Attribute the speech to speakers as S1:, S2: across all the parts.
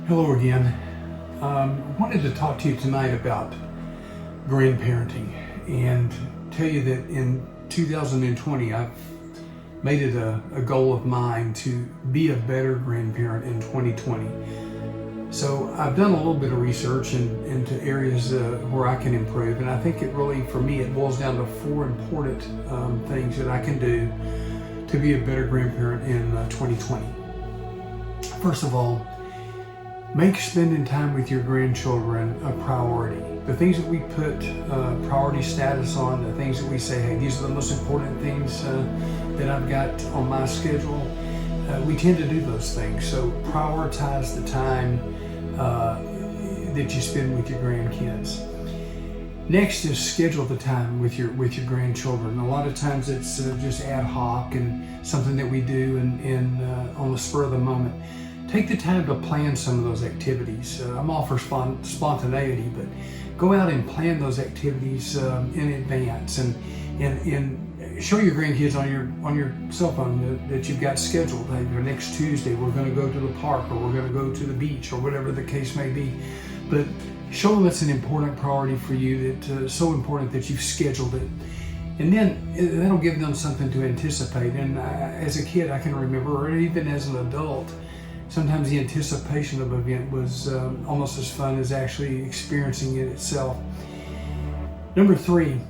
S1: Hello again. Wanted to talk to you tonight about grandparenting and tell you that in 2020 I've made it a goal of mine to be a better grandparent in 2020. So I've done a little bit of research into areas where I can improve, and I think it really, for me, it boils down to four important things that I can do to be a better grandparent in 2020. First of all, make spending time with your grandchildren a priority. The things that we put priority status on, the things that we say, hey, these are the most important things that I've got on my schedule, we tend to do those things. So prioritize the time that you spend with your grandkids. Next is schedule the time with your grandchildren. A lot of times it's just ad hoc and something that we do on the spur of the moment. Take the time to plan some of those activities. I'm all for spontaneity, but go out and plan those activities in advance and show your grandkids on your cell phone that you've got scheduled. Hey, next Tuesday we're going to go to the park, or we're going to go to the beach, or whatever the case may be. But show them it's an important priority for you, that so important that you've scheduled it. And then that'll give them something to anticipate. And as a kid, I can remember, or even as an adult, sometimes the anticipation of an event was almost as fun as actually experiencing it itself. Number three,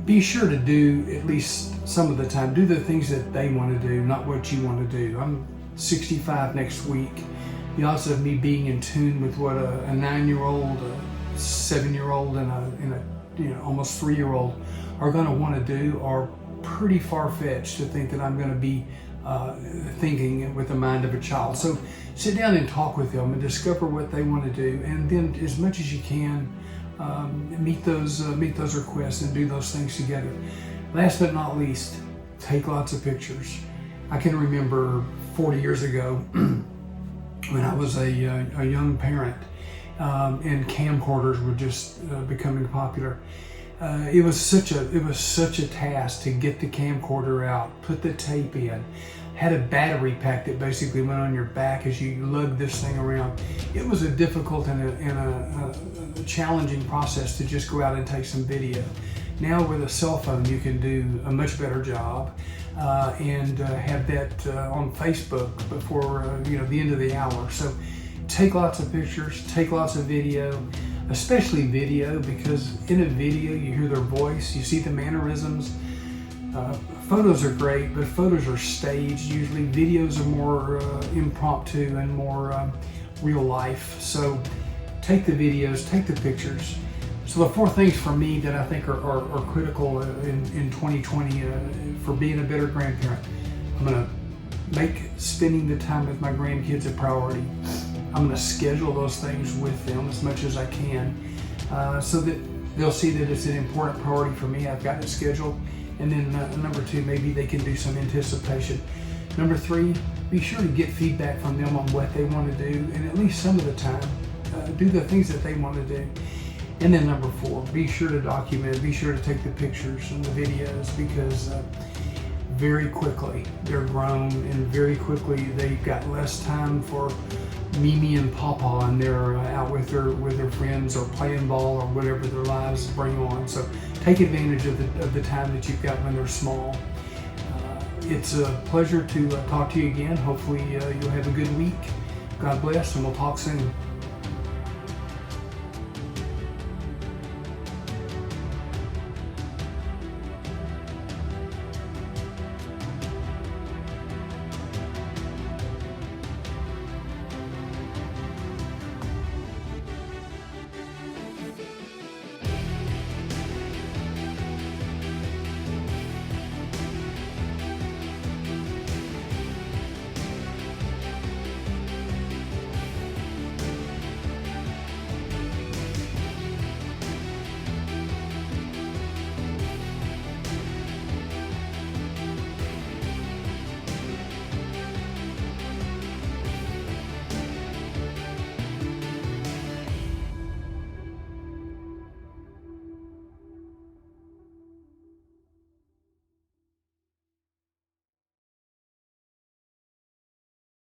S1: be sure to do, at least some of the time, do the things that they want to do, not what you want to do. I'm 65 next week. The odds of me being in tune with what a 9-year-old, a 7-year-old, and a almost 3-year-old are going to want to do are pretty far-fetched to think that I'm going to be thinking with the mind of a child. So sit down and talk with them and discover what they want to do, and then as much as you can meet those requests and do those things together. Last but not least, take lots of pictures. I can remember 40 years ago when I was a young parent and camcorders were just becoming popular. It was such a task to get the camcorder out, put the tape in, had a battery pack that basically went on your back as you lugged this thing around. It was a difficult and a challenging process to just go out and take some video. Now with a cell phone, you can do a much better job and have that on Facebook before the end of the hour. So take lots of pictures, take lots of video. Especially video, because in a video you hear their voice, you see the mannerisms. Photos are great, but photos are staged usually. Videos are more impromptu and more real life. So take the videos, take the pictures. So the four things for me that I think are critical in 2020 for being a better grandparent. I'm going to make spending the time with my grandkids a priority. I'm going to schedule those things with them as much as I can so that they'll see that it's an important priority for me. I've got it scheduled. And then number two, maybe they can do some anticipation. Number three, be sure to get feedback from them on what they want to do, and at least some of the time, do the things that they want to do. And then number four, be sure to document, be sure to take the pictures and the videos, because very quickly they're grown, and very quickly they've got less time for Mimi and Papa, and they're out with their friends or playing ball or whatever their lives bring on. So take advantage of the time that you've got when they're small. It's a pleasure to talk to you again. Hopefully you'll have a good week. God bless, and we'll talk soon.